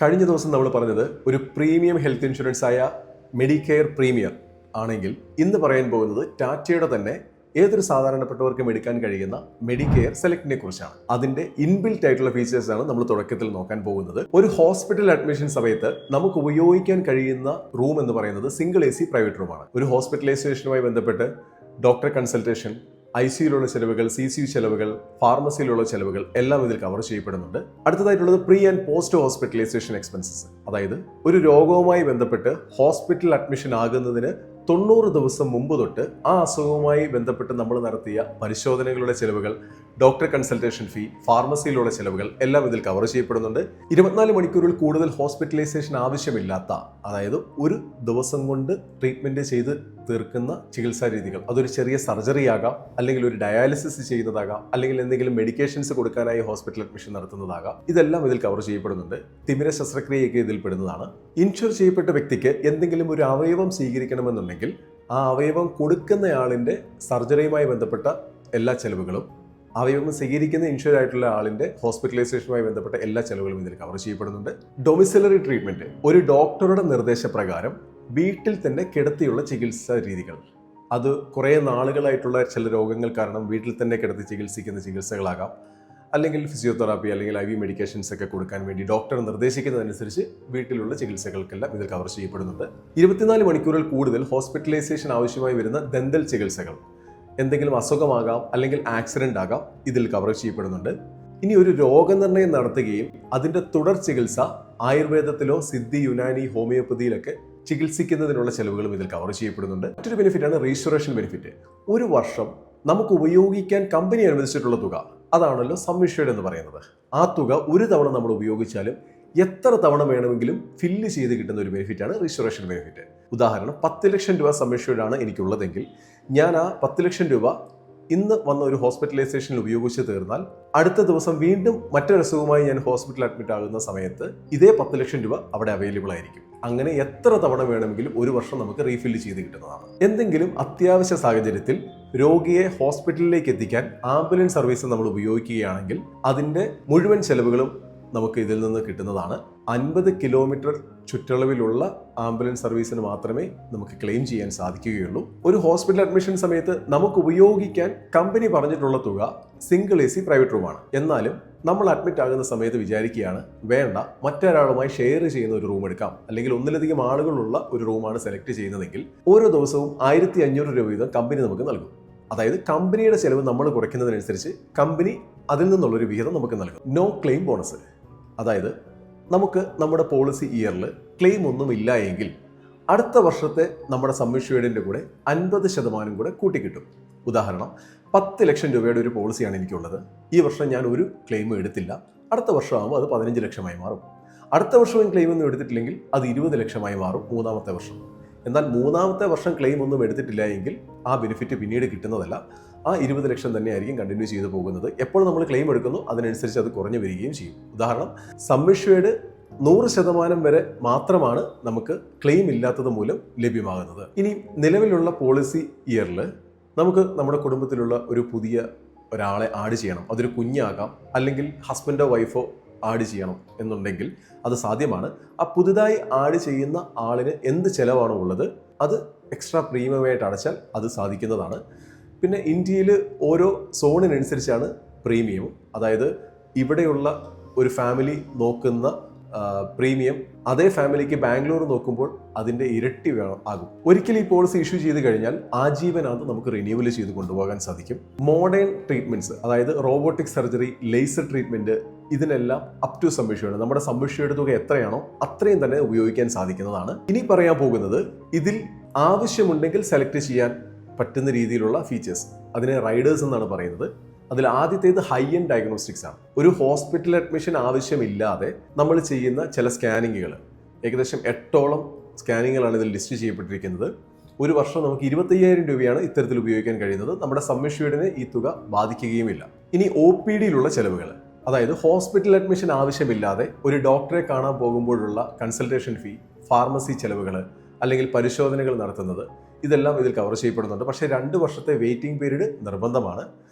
കഴിഞ്ഞ ദിവസം നമ്മൾ പറഞ്ഞത് ഒരു പ്രീമിയം ഹെൽത്ത് ഇൻഷുറൻസ് ആയ മെഡിക്കെയർ പ്രീമിയർ ആണെങ്കിൽ ഇന്ന് പറയാൻ പോകുന്നത് ടാറ്റയുടെ തന്നെ ഏതൊരു സാധാരണപ്പെട്ടവർക്കും എടുക്കാൻ കഴിയുന്ന മെഡിക്കെയർ സെലക്ടിനെ കുറിച്ചാണ്. അതിന്റെ ഇൻബിൽറ്റ് ആയിട്ടുള്ള ഫീച്ചേഴ്സ് ആണ് നമ്മൾ തുടക്കത്തിൽ നോക്കാൻ പോകുന്നത്. ഒരു ഹോസ്പിറ്റൽ അഡ്മിഷൻ സമയത്ത് നമുക്ക് ഉപയോഗിക്കാൻ കഴിയുന്ന റൂം എന്ന് പറയുന്നത് സിംഗിൾ AC പ്രൈവറ്റ് റൂമാണ്. ഒരു ഹോസ്പിറ്റലൈസേഷനുമായി ബന്ധപ്പെട്ട് ഡോക്ടർ കൺസൾട്ടേഷൻ, ICUയിലുള്ള ചെലവുകൾ, CCU ചെലവുകൾ, ഫാർമസിയിലുള്ള ചെലവുകൾ എല്ലാം ഇതിൽ കവർ ചെയ്യപ്പെടുന്നുണ്ട്. അടുത്തതായിട്ടുള്ളത് pre and post hospitalisation expenses. അതായത് ഒരു രോഗവുമായി ബന്ധപ്പെട്ട് ഹോസ്പിറ്റൽ അഡ്മിഷൻ ആകുന്നതിന് 90 ദിവസം മുമ്പ് തൊട്ട് ആ അസുഖവുമായി ബന്ധപ്പെട്ട് നമ്മൾ നടത്തിയ പരിശോധനകളുടെ ചെലവുകൾ, ഡോക്ടർ കൺസൾട്ടേഷൻ ഫീ, ഫാർമസിയിലുള്ള ചെലവുകൾ എല്ലാം ഇതിൽ കവർ ചെയ്യപ്പെടുന്നുണ്ട്. 24 മണിക്കൂറിൽ കൂടുതൽ ഹോസ്പിറ്റലൈസേഷൻ ആവശ്യമില്ലാത്ത, അതായത് ഒരു ദിവസം കൊണ്ട് ട്രീറ്റ്മെന്റ് ചെയ്ത് തീർക്കുന്ന ചികിത്സാ രീതികൾ, അതൊരു ചെറിയ സർജറി ആകാം, അല്ലെങ്കിൽ ഒരു ഡയാലിസിസ് ചെയ്യുന്നതാകാം, അല്ലെങ്കിൽ എന്തെങ്കിലും മെഡിക്കേഷൻസ് കൊടുക്കാനായി ഹോസ്പിറ്റൽ അഡ്മിഷൻ നടത്തുന്നതാകാം, ഇതെല്ലാം ഇതിൽ കവർ ചെയ്യപ്പെടുന്നുണ്ട്. തിമിര ശസ്ത്രക്രിയയൊക്കെ ഇതിൽ പെടുന്നതാണ്. ഇൻഷുർ ചെയ്യപ്പെട്ട വ്യക്തിക്ക് എന്തെങ്കിലും ഒരു അവയവം സ്വീകരിക്കണമെന്നുണ്ടെങ്കിൽ ആ അവയവം കൊടുക്കുന്നയാളിന്റെ സർജറിയുമായി ബന്ധപ്പെട്ട എല്ലാ ചെലവുകളും, അവയവം സ്വീകരിക്കുന്ന ഇൻഷുർ ആയിട്ടുള്ള ആളിന്റെ ഹോസ്പിറ്റലൈസേഷനുമായി ബന്ധപ്പെട്ട എല്ലാ ചെലവുകളും ഇതിൽ കവർ ചെയ്യപ്പെടുന്നുണ്ട്. ഡൊമിസിലറി ട്രീറ്റ്മെന്റ്, ഒരു ഡോക്ടറുടെ നിർദ്ദേശപ്രകാരം വീട്ടിൽ തന്നെ കിടത്തിയുള്ള ചികിത്സാ രീതികൾ, അത് കുറേ നാളുകളായിട്ടുള്ള ചില രോഗങ്ങൾ കാരണം വീട്ടിൽ തന്നെ കിടത്തി ചികിത്സിക്കുന്ന ചികിത്സകളാകാം, അല്ലെങ്കിൽ ഫിസിയോതെറാപ്പി അല്ലെങ്കിൽ IV മെഡിക്കേഷൻസ് ഒക്കെ കൊടുക്കാൻ വേണ്ടി ഡോക്ടർ നിർദ്ദേശിക്കുന്നതനുസരിച്ച് വീട്ടിലുള്ള ചികിത്സകൾക്കെല്ലാം ഇതിൽ കവർ ചെയ്യപ്പെടുന്നുണ്ട്. 24 മണിക്കൂറിൽ കൂടുതൽ ഹോസ്പിറ്റലൈസേഷൻ ആവശ്യമായി വരുന്ന ദന്തൽ ചികിത്സകൾ, എന്തെങ്കിലും അസുഖമാകാം അല്ലെങ്കിൽ ആക്സിഡന്റ് ആകാം, ഇതിൽ കവർ ചെയ്യപ്പെടുന്നുണ്ട്. ഇനി ഒരു രോഗനിർണയം നടത്തുകയും അതിന്റെ തുടർ ചികിത്സ ആയുർവേദത്തിലോ സിദ്ധി, യുനാനി, ഹോമിയോപ്പതിയിലൊക്കെ ചികിത്സിക്കുന്നതിനുള്ള ചെലവുകളും ഇതിൽ കവർ ചെയ്യപ്പെടുന്നുണ്ട്. മറ്റൊരു ബെനിഫിറ്റാണ് റീസ്റ്റോറേഷൻ ബെനിഫിറ്റ്. ഒരു വർഷം നമുക്ക് ഉപയോഗിക്കാൻ കമ്പനി അനുവദിച്ചിട്ടുള്ള തുക, അതാണല്ലോ സം ഇഷ്യൂർഡ് എന്ന് പറയുന്നത്. ആ തുക ഒരു തവണ നമ്മൾ ഉപയോഗിച്ചാലും എത്ര തവണ വേണമെങ്കിലും ഫില്ല് ചെയ്ത് കിട്ടുന്ന ഒരു ബെനിഫിറ്റാണ് റീസ്റ്റോറേഷൻ ബെനിഫിറ്റ്. ഉദാഹരണം, 10 ലക്ഷം രൂപ സം ഇഷ്യൂർഡ് ആണ് എനിക്കുള്ളതെങ്കിൽ ഞാൻ ആ 10 ലക്ഷം രൂപ ഇന്ന് വന്ന ഒരു ഹോസ്പിറ്റലൈസേഷനിൽ ഉപയോഗിച്ച് തീർന്നാൽ അടുത്ത ദിവസം വീണ്ടും മറ്റൊരു അസുഖമായി ഞാൻ ഹോസ്പിറ്റൽ അഡ്മിറ്റ് ആകുന്ന സമയത്ത് ഇതേ 10 ലക്ഷം രൂപ അവിടെ അവൈലബിൾ ആയിരിക്കും. അങ്ങനെ എത്ര തവണ വേണമെങ്കിലും ഒരു വർഷം നമുക്ക് റീഫില്ല് ചെയ്ത് കിട്ടുന്നതാണ്. എന്തെങ്കിലും അത്യാവശ്യ സാഹചര്യത്തിൽ രോഗിയെ ഹോസ്പിറ്റലിലേക്ക് എത്തിക്കാൻ ആംബുലൻസ് സർവീസ് നമ്മൾ ഉപയോഗിക്കുകയാണെങ്കിൽ അതിന്റെ മുഴുവൻ ചെലവുകളും നമുക്ക് ഇതിൽ നിന്ന് കിട്ടുന്നതാണ്. 50 കിലോമീറ്റർ ചുറ്റളവിലുള്ള ആംബുലൻസ് സർവീസിന് മാത്രമേ നമുക്ക് ക്ലെയിം ചെയ്യാൻ സാധിക്കുകയുള്ളൂ. ഒരു ഹോസ്പിറ്റൽ അഡ്മിഷൻ സമയത്ത് നമുക്ക് ഉപയോഗിക്കാൻ കമ്പനി പറഞ്ഞിട്ടുള്ള തുക സിംഗിൾ AC പ്രൈവറ്റ് റൂമാണ്. എന്നാലും നമ്മൾ അഡ്മിറ്റ് ആകുന്ന സമയത്ത് വിചാരിക്കുകയാണ്, വേണ്ട, മറ്റൊരാളുമായി ഷെയർ ചെയ്യുന്ന ഒരു റൂം എടുക്കാം, അല്ലെങ്കിൽ ഒന്നിലധികം ആളുകളുള്ള ഒരു റൂമാണ് സെലക്ട് ചെയ്യുന്നതെങ്കിൽ ഓരോ ദിവസവും 1500 രൂപ വീതം കമ്പനി നമുക്ക് നൽകും. അതായത് കമ്പനിയുടെ ചെലവ് നമ്മൾ കുറയ്ക്കുന്നതിനനുസരിച്ച് കമ്പനി അതിൽ നിന്നുള്ളൊരു വിഹിതം നമുക്ക് നൽകും. നോ ക്ലെയിം ബോണസ്, അതായത് നമുക്ക് നമ്മുടെ പോളിസി ഇയറിൽ ക്ലെയിം ഒന്നും ഇല്ല എങ്കിൽ അടുത്ത വർഷത്തെ നമ്മുടെ സം ഇഷ്യൂർഡിൻ്റെ കൂടെ 50% കൂടെ കൂട്ടിക്കിട്ടും. ഉദാഹരണം, 10 ലക്ഷം രൂപയുടെ ഒരു പോളിസിയാണ് എനിക്കുള്ളത്. ഈ വർഷം ഞാൻ ഒരു ക്ലെയിം എടുത്തില്ല, അടുത്ത വർഷമാകുമ്പോൾ അത് 15 ലക്ഷമായി മാറും. അടുത്ത വർഷവും ക്ലെയിം ഒന്നും എടുത്തിട്ടില്ലെങ്കിൽ അത് 20 ലക്ഷമായി മാറും മൂന്നാമത്തെ വർഷം. എന്നാൽ മൂന്നാമത്തെ വർഷം ക്ലെയിം ഒന്നും എടുത്തിട്ടില്ല എങ്കിൽ ആ ബെനിഫിറ്റ് പിന്നീട് കിട്ടുന്നതല്ല, ആ 20 ലക്ഷം തന്നെയായിരിക്കും കണ്ടിന്യൂ ചെയ്തു പോകുന്നത്. എപ്പോൾ നമ്മൾ ക്ലെയിം എടുക്കുന്നു അതിനനുസരിച്ച് അത് കുറഞ്ഞു വരികയും ചെയ്യും. ഉദാഹരണം, സം ഇഷ്യൂർഡ് 100% വരെ മാത്രമാണ് നമുക്ക് ക്ലെയിം ഇല്ലാത്തത് മൂലം ലഭ്യമാകുന്നത്. ഇനി നിലവിലുള്ള പോളിസി ഇയറിൽ നമുക്ക് നമ്മുടെ കുടുംബത്തിലുള്ള ഒരു പുതിയ ഒരാളെ ആഡ് ചെയ്യണം, അതൊരു കുഞ്ഞാകാം, അല്ലെങ്കിൽ ഹസ്ബൻഡോ വൈഫോ ആഡ് ചെയ്യണം എന്നുണ്ടെങ്കിൽ അത് സാധ്യമാണ്. ആ പുതുതായി ആഡ് ചെയ്യുന്ന ആളിന് എന്ത് ചിലവാണോ ഉള്ളത് അത് എക്സ്ട്രാ പ്രീമിയമായിട്ട് അടച്ചാൽ അത് സാധിക്കുന്നതാണ്. പിന്നെ ഇന്ത്യയിൽ ഓരോ സോണിനനുസരിച്ചാണ് പ്രീമിയവും, അതായത് ഇവിടെയുള്ള ഒരു ഫാമിലി നോക്കുന്ന പ്രീമിയം അതേ ഫാമിലിക്ക് ബാംഗ്ലൂർ നോക്കുമ്പോൾ അതിൻ്റെ ഇരട്ടി ആകും. ഒരിക്കലും ഈ പോളിസി ഇഷ്യൂ ചെയ്ത് കഴിഞ്ഞാൽ ആജീവനാന്ത് നമുക്ക് റിന്യൂവൽ ചെയ്ത് കൊണ്ടുപോകാൻ സാധിക്കും. മോഡേൺ ട്രീറ്റ്മെന്റ്സ്, അതായത് റോബോട്ടിക് സർജറി, ലേസർ ട്രീറ്റ്മെന്റ്, ഇതിനെല്ലാം അപ് ടു സം ഇഷ്യൂർഡ്, നമ്മുടെ സം ഇഷ്യൂർഡ് തുക എത്രയാണോ അത്രയും തന്നെ ഉപയോഗിക്കാൻ സാധിക്കുന്നതാണ്. ഇനി പറയാൻ പോകുന്നത് ഇതിൽ ആവശ്യമുണ്ടെങ്കിൽ സെലക്ട് ചെയ്യാൻ പറ്റുന്ന രീതിയിലുള്ള ഫീച്ചേഴ്സ്, അതിനെ റൈഡേഴ്സ് എന്നാണ് പറയുന്നത്. അതിൽ ആദ്യത്തേത് ഹൈ എൻഡ് ഡയഗ്നോസ്റ്റിക്സ് ആണ്. ഒരു ഹോസ്പിറ്റൽ അഡ്മിഷൻ ആവശ്യമില്ലാതെ നമ്മൾ ചെയ്യുന്ന ചില സ്കാനിങ്ങുകൾ, ഏകദേശം 8ഓളം സ്കാനിങ്ങുകളാണ് ഇതിൽ ലിസ്റ്റ് ചെയ്യപ്പെട്ടിരിക്കുന്നത്. ഒരു വർഷം നമുക്ക് 25,000 രൂപയാണ് ഇത്തരത്തിൽ ഉപയോഗിക്കാൻ കഴിയുന്നത്. നമ്മുടെ സം ഇഷ്യൂർഡിനെ ഈ തുക ബാധിക്കുകയുമില്ല. ഇനി OPDയിലുള്ള ചെലവുകൾ, അതായത് ഹോസ്പിറ്റൽ അഡ്മിഷൻ ആവശ്യമില്ലാതെ ഒരു ഡോക്ടറെ കാണാൻ പോകുമ്പോഴുള്ള കൺസൾട്ടേഷൻ ഫീ, ഫാർമസി ചെലവുകൾ, അല്ലെങ്കിൽ പരിശോധനകൾ നടത്തുന്നത്, ഇതെല്ലാം ഇതിൽ കവർ ചെയ്യപ്പെടുന്നുണ്ട്. പക്ഷേ 2 വർഷത്തെ വെയിറ്റിംഗ് പീരീഡ് നിർബന്ധമാണ്.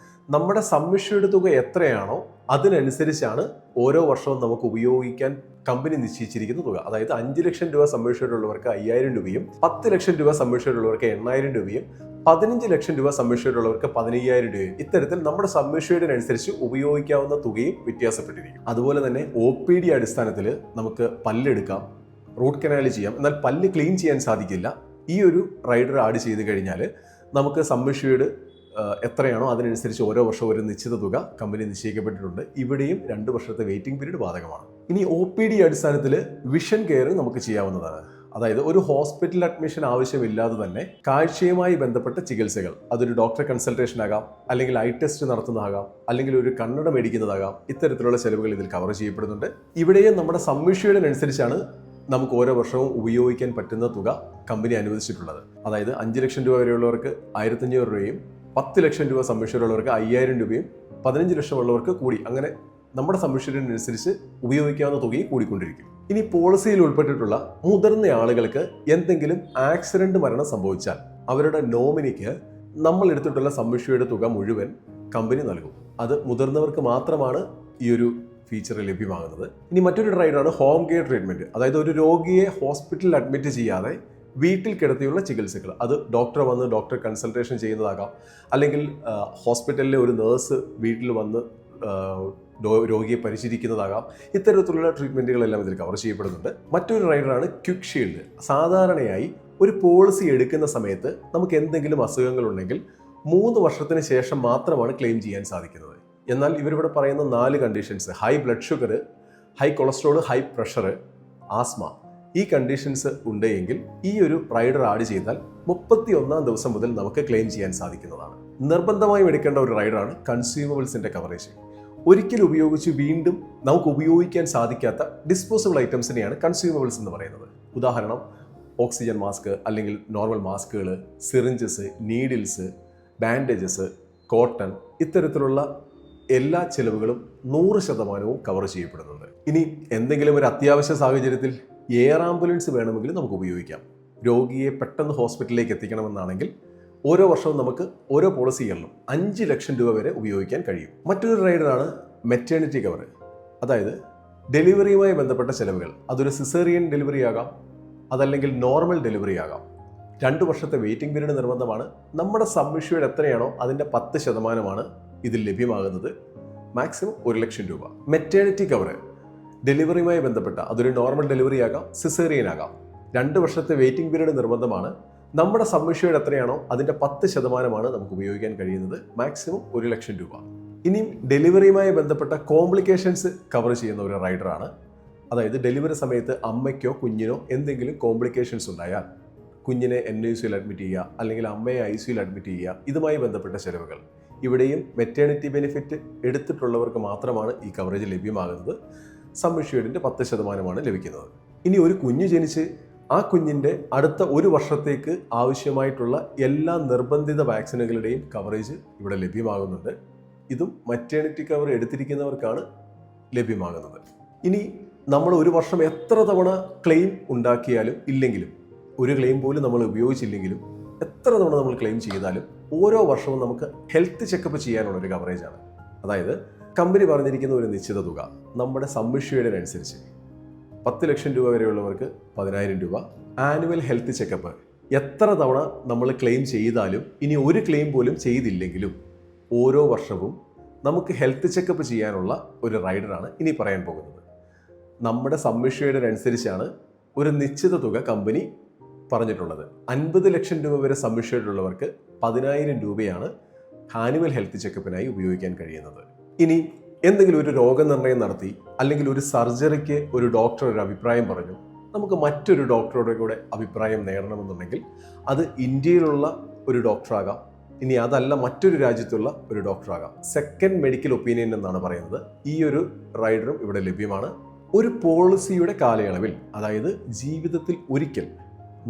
നമ്മുടെ സമ്മിഷ്യേർഡ് തുക എത്രയാണോ അതിനനുസരിച്ചാണ് ഓരോ വർഷവും നമുക്ക് ഉപയോഗിക്കാൻ കമ്പനി നിശ്ചയിച്ചിരിക്കുന്ന തുക. അതായത് 5 ലക്ഷം രൂപ സമ്മിഷ്യേർഡ് ഉള്ളവർക്ക് 5000 രൂപയും 10 ലക്ഷം രൂപ സമ്മിഷ്യേർഡ് ഉള്ളവർക്ക് 8000 രൂപയും 15 ലക്ഷം രൂപ സമ്മിഷ്യേർഡ് ഉള്ളവർക്ക് 15000 രൂപയും ഇത്തരത്തിൽ നമ്മുടെ സമ്മിഷ്യേർഡിനനുസരിച്ച് ഉപയോഗിക്കാവുന്ന തുകയും വ്യത്യാസപ്പെട്ടിരിക്കും. അതുപോലെ തന്നെ OPD അടിസ്ഥാനത്തിൽ നമുക്ക് പല്ലെടുക്കാം, റൂട്ട് കനാൽ ചെയ്യാം, എന്നാൽ പല്ല് ക്ലീൻ ചെയ്യാൻ സാധിക്കില്ല. ഈ ഒരു റൈഡർ ആഡ് ചെയ്ത് കഴിഞ്ഞാൽ നമുക്ക് സമ്മിഷ്യേർഡ് എത്രയാണോ അതിനനുസരിച്ച് ഓരോ വർഷവും ഒരു നിശ്ചിത തുക കമ്പനി നിശ്ചയിക്കപ്പെട്ടിട്ടുണ്ട്. ഇവിടെയും 2 വർഷത്തെ വെയിറ്റിംഗ് പീരീഡ് ബാധകമാണ്. ഇനി OPD അടിസ്ഥാനത്തിൽ വിഷൻ കെയർ നമുക്ക് ചെയ്യാവുന്നതാണ്. അതായത് ഒരു ഹോസ്പിറ്റൽ അഡ്മിഷൻ ആവശ്യമില്ലാതെ തന്നെ കാഴ്ചയുമായി ബന്ധപ്പെട്ട ചികിത്സകൾ, അതൊരു ഡോക്ടർ കൺസൾട്ടേഷൻ ആകാം, അല്ലെങ്കിൽ ഐ ടെസ്റ്റ് നടത്തുന്നതാകാം, അല്ലെങ്കിൽ ഒരു കണ്ണട മേടിക്കുന്നതാകാം, ഇത്തരത്തിലുള്ള ചെലവുകൾ ഇതിൽ കവർ ചെയ്യപ്പെടുന്നുണ്ട്. ഇവിടെയും നമ്മുടെ സമ്മിഷ്യേർഡിനനുസരിച്ചാണ് നമുക്ക് ഓരോ വർഷവും ഉപയോഗിക്കാൻ പറ്റുന്ന തുക കമ്പനി അനുവദിച്ചിട്ടുള്ളത്. അതായത് 5 ലക്ഷം രൂപ വരെയുള്ളവർക്ക് 1500 രൂപയും 10 ലക്ഷം രൂപ സമ്മിഷ്യേർഡുള്ളവർക്ക് 5000 രൂപയും 15 ലക്ഷം ഉള്ളവർക്ക് കൂടി, അങ്ങനെ നമ്മുടെ സമ്മിഷ്യേർഡിനനുസരിച്ച് ഉപയോഗിക്കാവുന്ന തുകയും കൂടിക്കൊണ്ടിരിക്കും. ഇനി പോളിസിയിൽ ഉൾപ്പെട്ടിട്ടുള്ള മുതിർന്ന ആളുകൾക്ക് എന്തെങ്കിലും ആക്സിഡന്റ് മരണം സംഭവിച്ചാൽ അവരുടെ നോമിനിക്ക് നമ്മൾ എടുത്തിട്ടുള്ള സമ്മിഷ്യേർഡ് തുക മുഴുവൻ കമ്പനി നൽകും. അത് മുതിർന്നവർക്ക് മാത്രമാണ് ഈ ഒരു ഫീച്ചർ ലഭ്യമാകുന്നത്. ഇനി മറ്റൊരു റൈഡാണ് ഹോം കെയർ ട്രീറ്റ്മെന്റ്. അതായത് ഒരു രോഗിയെ ഹോസ്പിറ്റലിൽ അഡ്മിറ്റ് ചെയ്യാതെ വീട്ടിൽ കിടത്തിയുള്ള ചികിത്സകൾ, അത് ഡോക്ടർ വന്ന് ഡോക്ടർ കൺസൾട്ടേഷൻ ചെയ്യുന്നതാകാം, അല്ലെങ്കിൽ ഹോസ്പിറ്റലിലെ ഒരു നേഴ്സ് വീട്ടിൽ വന്ന് രോഗിയെ പരിശീലിക്കുന്നതാകാം. ഇത്തരത്തിലുള്ള ട്രീറ്റ്മെൻറ്റുകളെല്ലാം ഇതിൽ കവർ ചെയ്യപ്പെടുന്നുണ്ട്. മറ്റൊരു റൈഡറാണ് ക്വിക്ക് ഷീൽഡ്. സാധാരണയായി ഒരു പോളിസി എടുക്കുന്ന സമയത്ത് നമുക്ക് എന്തെങ്കിലും അസുഖങ്ങളുണ്ടെങ്കിൽ 3 വർഷത്തിന് ശേഷം മാത്രമാണ് ക്ലെയിം ചെയ്യാൻ സാധിക്കുന്നത്. എന്നാൽ ഇവരിവിടെ പറയുന്ന 4 conditions, high blood sugar, high cholesterol, high pressure, asthma, ഈ കണ്ടീഷൻസ് ഉണ്ടെങ്കിൽ ഈ ഒരു റൈഡർ ആഡ് ചെയ്താൽ 31ാം ദിവസം മുതൽ നമുക്ക് ക്ലെയിം ചെയ്യാൻ സാധിക്കുന്നതാണ്. നിർബന്ധമായും എടുക്കേണ്ട ഒരു റൈഡറാണ് കൺസ്യൂമബിൾസിന്റെ കവറേജ്. ഒരിക്കൽ ഉപയോഗിച്ച് വീണ്ടും നമുക്ക് ഉപയോഗിക്കാൻ സാധിക്കാത്ത ഡിസ്പോസിബിൾ ഐറ്റംസിനെയാണ് കൺസ്യൂമബിൾസ് എന്ന് പറയുന്നത്. ഉദാഹരണം ഓക്സിജൻ മാസ്ക്, അല്ലെങ്കിൽ നോർമൽ മാസ്കുകൾ, സിറിഞ്ചസ്, നീഡിൽസ്, ബാൻഡേജസ്, കോട്ടൺ, ഇത്തരത്തിലുള്ള എല്ലാ ചിലവുകളും 100% കവർ ചെയ്യപ്പെടുന്നുണ്ട്. ഇനി എന്തെങ്കിലും ഒരു അത്യാവശ്യ സാഹചര്യത്തിൽ എയർ ആംബുലൻസ് വേണമെങ്കിൽ നമുക്ക് ഉപയോഗിക്കാം. രോഗിയെ പെട്ടെന്ന് ഹോസ്പിറ്റലിലേക്ക് എത്തിക്കണമെന്നാണെങ്കിൽ ഓരോ വർഷവും നമുക്ക് ഓരോ പോളിസി ഇയറിലും 5 ലക്ഷം രൂപ വരെ ഉപയോഗിക്കാൻ കഴിയും. മറ്റൊരു റൈഡറാണ് മെറ്റേണിറ്റി കവർ. അതായത് ഡെലിവറിയുമായി ബന്ധപ്പെട്ട ചെലവുകൾ, അതൊരു സിസേറിയൻ ഡെലിവറി ആകാം, അതല്ലെങ്കിൽ നോർമൽ ഡെലിവറി ആകാം. 2 വർഷത്തെ വെയിറ്റിംഗ് പീരീഡ് നിർബന്ധമാണ്. നമ്മുടെ സബ്മിഷ്യേർഡ് എത്രയാണോ അതിൻ്റെ 10% ഇതിൽ ലഭ്യമാകുന്നത്. മാക്സിമം 1 ലക്ഷം രൂപ. മെറ്റേണിറ്റി കവർ ഡെലിവറിയുമായി ബന്ധപ്പെട്ട, അതൊരു നോർമൽ ഡെലിവറി ആകാം, സിസേറിയൻ ആകാം. 2 വർഷത്തെ വെയിറ്റിംഗ് പീരീഡ് നിർബന്ധമാണ്. നമ്മുടെ സബ്മിഷ്യേർഡ് എത്രയാണോ അതിൻ്റെ 10% നമുക്ക് ഉപയോഗിക്കാൻ കഴിയുന്നത്. മാക്സിമം 1 ലക്ഷം രൂപ. ഇനിയും ഡെലിവറിയുമായി ബന്ധപ്പെട്ട കോംപ്ലിക്കേഷൻസ് കവർ ചെയ്യുന്ന ഒരു റൈഡറാണ്. അതായത് ഡെലിവറി സമയത്ത് അമ്മയ്ക്കോ കുഞ്ഞിനോ എന്തെങ്കിലും കോംപ്ലിക്കേഷൻസ് ഉണ്ടായാൽ കുഞ്ഞിനെ NICUയിൽ അഡ്മിറ്റ് ചെയ്യുക, അല്ലെങ്കിൽ അമ്മയെ ICUയിൽ അഡ്മിറ്റ് ചെയ്യുക, ഇതുമായി ബന്ധപ്പെട്ട ചെലവുകൾ. ഇവിടെയും മെറ്റേണിറ്റി ബെനിഫിറ്റ് എടുത്തിട്ടുള്ളവർക്ക് മാത്രമാണ് ഈ കവറേജ് ലഭ്യമാകുന്നത്. സബ്മിഷ്യേർഡിൻ്റെ 10% ലഭിക്കുന്നത്. ഇനി ഒരു കുഞ്ഞ് ജനിച്ച് ആ കുഞ്ഞിൻ്റെ അടുത്ത 1 വർഷത്തേക്ക് ആവശ്യമായിട്ടുള്ള എല്ലാ നിർബന്ധിത വാക്സിനുകളുടെയും കവറേജ് ഇവിടെ ലഭ്യമാകുന്നുണ്ട്. ഇതും മറ്റേണിറ്റി കവർ എടുത്തിരിക്കുന്നവർക്കാണ് ലഭ്യമാകുന്നത്. ഇനി നമ്മൾ 1 വർഷം എത്ര തവണ ക്ലെയിം ഉണ്ടാക്കിയാലും ഇല്ലെങ്കിലും, ഒരു ക്ലെയിം പോലും നമ്മൾ ഉപയോഗിച്ചില്ലെങ്കിലും, എത്ര തവണ നമ്മൾ ക്ലെയിം ചെയ്താലും ഓരോ വർഷവും നമുക്ക് ഹെൽത്ത് ചെക്കപ്പ് ചെയ്യാനുള്ള ഒരു കവറേജാണ്. അതായത് കമ്പനി പറഞ്ഞിരിക്കുന്ന ഒരു നിശ്ചിത തുക നമ്മുടെ സബ്മിഷ്യേർഡിനനുസരിച്ച് 10 ലക്ഷം രൂപ വരെയുള്ളവർക്ക് 10000 രൂപ. ആനുവൽ ഹെൽത്ത് ചെക്കപ്പ് എത്ര തവണ നമ്മൾ ക്ലെയിം ചെയ്താലും, ഇനി ഒരു ക്ലെയിം പോലും ചെയ്തില്ലെങ്കിലും ഓരോ വർഷവും നമുക്ക് ഹെൽത്ത് ചെക്കപ്പ് ചെയ്യാനുള്ള ഒരു റൈഡറാണ് ഇനി പറയാൻ പോകുന്നത്. നമ്മുടെ സബ്മിഷ്യേർഡിനനുസരിച്ചാണ് ഒരു നിശ്ചിത തുക കമ്പനി പറഞ്ഞിട്ടുള്ളത്. 50 ലക്ഷം രൂപ വരെ സബ്മിഷ്യേർഡ് ഉള്ളവർക്ക് 10000 രൂപയാണ് ആനുവൽ ഹെൽത്ത് ചെക്കപ്പിനായി ഉപയോഗിക്കാൻ കഴിയുന്നത്. ഇനി എന്തെങ്കിലും ഒരു രോഗനിർണയം നടത്തി, അല്ലെങ്കിൽ ഒരു സർജറിക്ക് ഒരു ഡോക്ടർ ഒരു അഭിപ്രായം പറഞ്ഞു, നമുക്ക് മറ്റൊരു ഡോക്ടറുടെ കൂടെ അഭിപ്രായം നേടണമെന്നുണ്ടെങ്കിൽ അത് ഇന്ത്യയിലുള്ള ഒരു ഡോക്ടറാകാം, ഇനി അതല്ല മറ്റൊരു രാജ്യത്തുള്ള ഒരു ഡോക്ടറാകാം. സെക്കൻഡ് മെഡിക്കൽ ഒപ്പീനിയൻ എന്നാണ് പറയുന്നത്. ഈ ഒരു റൈഡറും ഇവിടെ ലഭ്യമാണ്. ഒരു പോളിസിയുടെ കാലയളവിൽ, അതായത് ജീവിതത്തിൽ ഒരിക്കൽ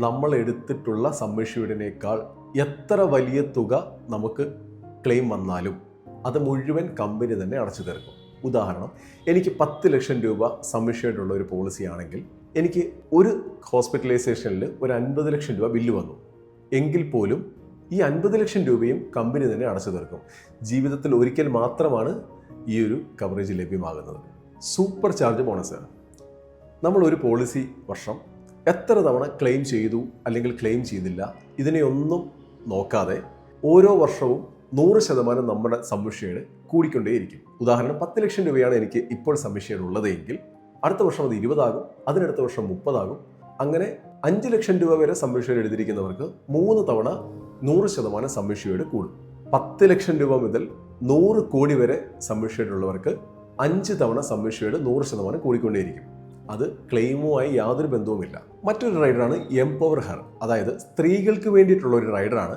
നമ്മൾ എടുത്തിട്ടുള്ള സബ്മിഷ്യേർഡിനേക്കാൾ എത്ര വലിയ തുക നമുക്ക് ക്ലെയിം വന്നാലും അത് മുഴുവൻ കമ്പനി തന്നെ അടച്ചു തീർക്കും. ഉദാഹരണം, എനിക്ക് 10 ലക്ഷം രൂപ സബ്മിഷ്യേർഡ് ഉള്ള ഒരു പോളിസി ആണെങ്കിൽ എനിക്ക് ഒരു ഹോസ്പിറ്റലൈസേഷനിൽ ഒരു 50 ലക്ഷം രൂപ ബില്ല് വന്നു എങ്കിൽ പോലും ഈ 50 ലക്ഷം രൂപയും കമ്പനി തന്നെ അടച്ചു തീർക്കും. ജീവിതത്തിൽ ഒരിക്കൽ മാത്രമാണ് ഈ ഒരു കവറേജ് ലഭ്യമാകുന്നത്. Super charge bonus. നമ്മൾ ഒരു പോളിസി വർഷം എത്ര തവണ ക്ലെയിം ചെയ്തു അല്ലെങ്കിൽ ക്ലെയിം ചെയ്തില്ല ഇതിനെയൊന്നും നോക്കാതെ ഓരോ വർഷവും 100% നമ്മുടെ സമ്മിഷേഡ് കൂടിക്കൊണ്ടേയിരിക്കും. ഉദാഹരണം 10 ലക്ഷം രൂപയാണ് എനിക്ക് ഇപ്പോൾ സമ്മിഷേഡ് ഉള്ളതെങ്കിൽ അടുത്ത വർഷം അത് 20 ആകും, അതിനടുത്ത വർഷം 30 ആകും. അങ്ങനെ 5 ലക്ഷം രൂപ വരെ സമ്മിഷേഡ് എടുത്തിരിക്കുന്നവർക്ക് 3 തവണ 100% സമ്മിഷേഡ് കൂടും. 10 ലക്ഷം രൂപ മുതൽ 100 കോടി വരെ സമ്മിഷേഡ് ഉള്ളവർക്ക് 5 തവണ സമ്മിഷേഡ് 100% കൂടിക്കൊണ്ടേയിരിക്കും. അത് ക്ലെയിമുമായി യാതൊരു ബന്ധവുമില്ല. മറ്റൊരു റൈഡറാണ് എംപവർ ഹെർ. അതായത് സ്ത്രീകൾക്ക് വേണ്ടിയിട്ടുള്ള ഒരു റൈഡറാണ്.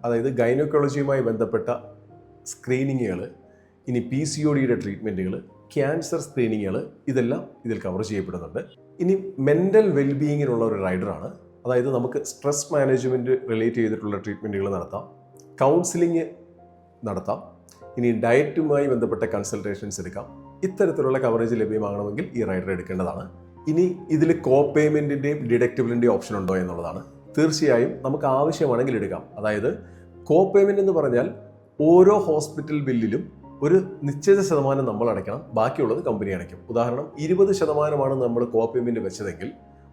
അതായത് ഗൈനക്കോളജിയുമായി ബന്ധപ്പെട്ട സ്ക്രീനിങ്ങുകൾ, ഇനി PCODയുടെ ട്രീറ്റ്മെൻറ്റുകൾ, ക്യാൻസർ സ്ക്രീനിങ്ങുകൾ, ഇതെല്ലാം ഇതിൽ കവർ ചെയ്യപ്പെടുന്നുണ്ട്. ഇനി മെൻ്റൽ വെൽബീയിങ്ങിനുള്ള ഒരു റൈഡറാണ്. അതായത് നമുക്ക് സ്ട്രെസ് മാനേജ്മെൻറ്റ് റിലേറ്റ് ചെയ്തിട്ടുള്ള ട്രീറ്റ്മെൻറ്റുകൾ നടത്താം, കൗൺസിലിംഗ് നടത്താം, ഇനി ഡയറ്റുമായി ബന്ധപ്പെട്ട കൺസൾട്ടേഷൻസ് എടുക്കാം. ഇത്തരത്തിലുള്ള കവറേജ് ലഭ്യമാകണമെങ്കിൽ ഈ റൈഡർ എടുക്കേണ്ടതാണ്. ഇനി ഇതിൽ കോ പേയ്മെൻറ്റിൻ്റെയും ഡിഡക്റ്റബിളിൻ്റെയും ഓപ്ഷൻ ഉണ്ടോ എന്നുള്ളതാണ്. തീർച്ചയായും നമുക്ക് ആവശ്യമാണെങ്കിൽ എടുക്കാം. അതായത് കോ പേയ്മെൻറ്റ് എന്ന് പറഞ്ഞാൽ ഓരോ ഹോസ്പിറ്റൽ ബില്ലിലും ഒരു നിശ്ചിത ശതമാനം നമ്മൾ അടയ്ക്കണം, ബാക്കിയുള്ളത് കമ്പനി അടയ്ക്കും. ഉദാഹരണം 20% നമ്മൾ കോ പേയ്മെൻറ്റ് വെച്ചതെങ്കിൽ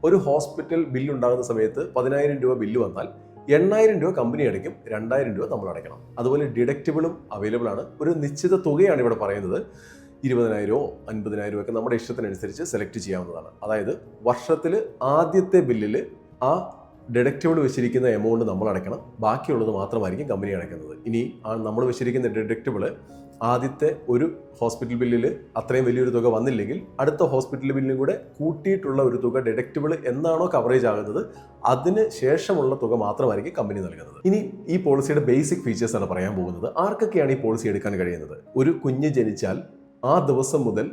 ഒരു ഹോസ്പിറ്റൽ ബില്ലുണ്ടാകുന്ന സമയത്ത് 10,000 രൂപ ബില്ല് വന്നാൽ 8,000 രൂപ കമ്പനി അടയ്ക്കും, 2,000 രൂപ നമ്മൾ അടയ്ക്കണം. അതുപോലെ ഡിഡക്റ്റബിളും അവൈലബിൾ ആണ്. ഒരു നിശ്ചിത തുകയാണ് ഇവിടെ പറയുന്നത്. 20,000 50,000 ഒക്കെ നമ്മുടെ ഇഷ്ടത്തിനനുസരിച്ച് സെലക്ട് ചെയ്യാവുന്നതാണ്. അതായത് വർഷത്തിൽ ആദ്യത്തെ ബില്ലിൽ ആ ഡിഡക്റ്റബിൾ വെച്ചിരിക്കുന്ന എമൗണ്ട് നമ്മൾ അടയ്ക്കണം, ബാക്കിയുള്ളത് മാത്രമായിരിക്കും കമ്പനി അടയ്ക്കുന്നത്. ഇനി നമ്മൾ വെച്ചിരിക്കുന്ന ഡിഡക്റ്റബിൾ ആദ്യത്തെ ഒരു ഹോസ്പിറ്റൽ ബില്ലിൽ അത്രയും വലിയൊരു തുക വന്നില്ലെങ്കിൽ അടുത്ത ഹോസ്പിറ്റൽ ബില്ലിനും കൂടെ കൂട്ടിയിട്ടുള്ള ഒരു തുക ഡിഡക്റ്റബിൾ എന്നാണോ കവറേജ് ആകുന്നത് അതിന് ശേഷമുള്ള തുക മാത്രമായിരിക്കും കമ്പനി നൽകുന്നത്. ഇനി ഈ പോളിസിയുടെ ബേസിക് ഫീച്ചേഴ്സ് ആണ് പറയാൻ പോകുന്നത്. ആർക്കൊക്കെയാണ് ഈ പോളിസി എടുക്കാൻ കഴിയുന്നത്? ഒരു കുഞ്ഞ് ജനിച്ചാൽ ആ ദിവസം മുതൽ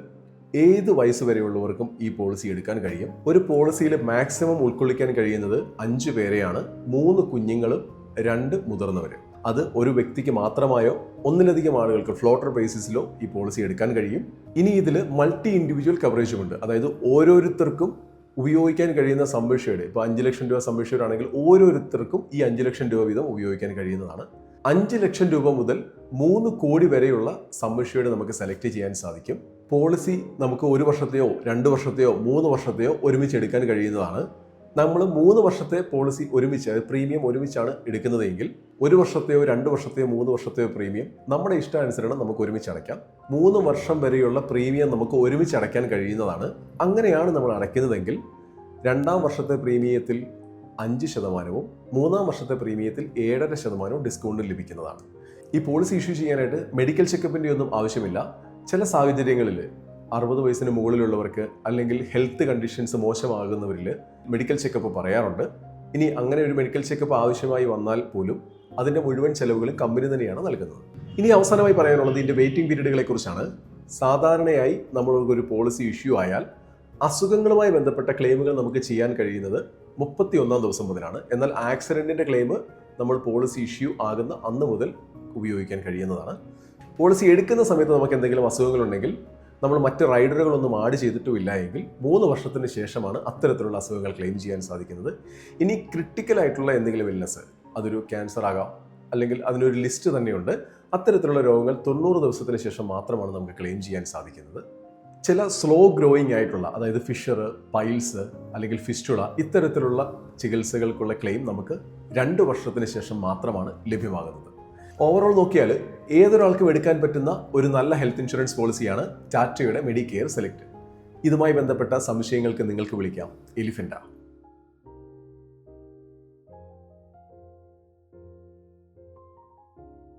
ഏത് വയസ്സ് വരെയുള്ളവർക്കും ഈ പോളിസി എടുക്കാൻ കഴിയും. ഒരു പോളിസിയിൽ മാക്സിമം ഉൾക്കൊള്ളിക്കാൻ കഴിയുന്നത് 5 പേരെയാണ്, 3 കുഞ്ഞുങ്ങളും 2 മുതിർന്നവരും. അത് ഒരു വ്യക്തിക്ക് മാത്രമായോ ഒന്നിലധികം ആളുകൾക്ക് ഫ്ലോട്ടർ ബേസിസിലോ ഈ പോളിസി എടുക്കാൻ കഴിയും. ഇനി ഇതിൽ മൾട്ടി ഇൻഡിവിജ്വൽ കവറേജും ഉണ്ട്. അതായത് ഓരോരുത്തർക്കും ഉപയോഗിക്കാൻ കഴിയുന്ന സമ്മിഷേഡ്, ഇപ്പോൾ 5 ലക്ഷം രൂപ സമ്മിഷേഡ് ആണെങ്കിൽ ഓരോരുത്തർക്കും ഈ 5 ലക്ഷം രൂപ വീതം ഉപയോഗിക്കാൻ കഴിയുന്നതാണ്. 5 ലക്ഷം രൂപ മുതൽ 3 കോടി വരെയുള്ള സമ്മിഷേഡ് നമുക്ക് സെലക്ട് ചെയ്യാൻ സാധിക്കും. പോളിസി നമുക്ക് 1 വർഷത്തെയോ 2 വർഷത്തെയോ 3 വർഷത്തെയോ ഒരുമിച്ച് എടുക്കാൻ കഴിയുന്നതാണ്. നമ്മൾ 3 വർഷത്തെ പോളിസി ഒരുമിച്ച്, പ്രീമിയം ഒരുമിച്ചാണ് എടുക്കുന്നതെങ്കിൽ 1 വർഷത്തെയോ 2 വർഷത്തെയോ 3 വർഷത്തെയോ പ്രീമിയം നമ്മുടെ ഇഷ്ടാനുസരണം നമുക്ക് ഒരുമിച്ച് അടയ്ക്കാം. 3 വർഷം വരെയുള്ള പ്രീമിയം നമുക്ക് ഒരുമിച്ച് അടയ്ക്കാൻ കഴിയുന്നതാണ്. അങ്ങനെയാണ് നമ്മൾ അടയ്ക്കുന്നതെങ്കിൽ 2ാം വർഷത്തെ പ്രീമിയത്തിൽ 5%, 3ാം വർഷത്തെ പ്രീമിയത്തിൽ 7.5% ഡിസ്കൗണ്ട് ലഭിക്കുന്നതാണ്. ഈ പോളിസി ഇഷ്യൂ ചെയ്യാനായിട്ട് മെഡിക്കൽ ചെക്കപ്പിൻ്റെ ഒന്നും ആവശ്യമില്ല. ചില സാഹചര്യങ്ങളിൽ 60 വയസ്സിന് മുകളിലുള്ളവർക്ക് അല്ലെങ്കിൽ ഹെൽത്ത് കണ്ടീഷൻസ് മോശമാകുന്നവരിൽ മെഡിക്കൽ ചെക്കപ്പ് പറയാറുണ്ട്. ഇനി അങ്ങനെ ഒരു മെഡിക്കൽ ചെക്കപ്പ് ആവശ്യമായി വന്നാൽ പോലും അതിൻ്റെ മുഴുവൻ ചെലവുകളും കമ്പനി തന്നെയാണ് നൽകുന്നത്. ഇനി അവസാനമായി പറയാനുള്ളത് ഇതിൻ്റെ വെയിറ്റിംഗ് പീരീഡുകളെ കുറിച്ചാണ്. സാധാരണയായി നമ്മൾക്കൊരു പോളിസി ഇഷ്യൂ ആയാൽ അസുഖങ്ങളുമായി ബന്ധപ്പെട്ട ക്ലെയിമുകൾ നമുക്ക് ചെയ്യാൻ കഴിയുന്നത് 31ാം ദിവസം മുതലാണ്. എന്നാൽ ആക്സിഡൻറ്റിൻ്റെ ക്ലെയിം നമ്മൾ പോളിസി ഇഷ്യൂ ആകുന്ന അന്ന് മുതൽ ഉപയോഗിക്കാൻ കഴിയുന്നതാണ്. പോളിസി എടുക്കുന്ന സമയത്ത് നമുക്ക് എന്തെങ്കിലും അസുഖങ്ങളുണ്ടെങ്കിൽ നമ്മൾ മറ്റ് റൈഡറുകളൊന്നും ആഡ് ചെയ്തിട്ടുമില്ല എങ്കിൽ 3 വർഷത്തിന് ശേഷമാണ് അത്തരത്തിലുള്ള അസുഖങ്ങൾ ക്ലെയിം ചെയ്യാൻ സാധിക്കുന്നത്. ഇനി ക്രിട്ടിക്കലായിട്ടുള്ള എന്തെങ്കിലും ഇൽനെസ്, അതൊരു ക്യാൻസർ ആകാം, അല്ലെങ്കിൽ അതിനൊരു ലിസ്റ്റ് തന്നെയുണ്ട്. അത്തരത്തിലുള്ള രോഗങ്ങൾ 90 ദിവസത്തിന് ശേഷം മാത്രമാണ് നമുക്ക് ക്ലെയിം ചെയ്യാൻ സാധിക്കുന്നത്. ചില സ്ലോ ഗ്രോയിങ് ആയിട്ടുള്ള, അതായത് ഫിഷർ, പൈൽസ് അല്ലെങ്കിൽ ഫിസ്റ്റുള, ഇത്തരത്തിലുള്ള ചികിത്സകൾക്കുള്ള ക്ലെയിം നമുക്ക് 2 വർഷത്തിന് ശേഷം മാത്രമാണ് ലഭ്യമാകുന്നത്. ഓവറോൾ നോക്കിയാൽ ഏതൊരാൾക്കും എടുക്കാൻ പറ്റുന്ന ഒരു നല്ല ഹെൽത്ത് ഇൻഷുറൻസ് പോളിസിയാണ് ടാറ്റയുടെ മെഡിക്കെയർ സെലക്ട്. ഇതുമായി ബന്ധപ്പെട്ട സംശയങ്ങൾക്ക് നിങ്ങൾക്ക് വിളിക്കാം എലിഫന്റ.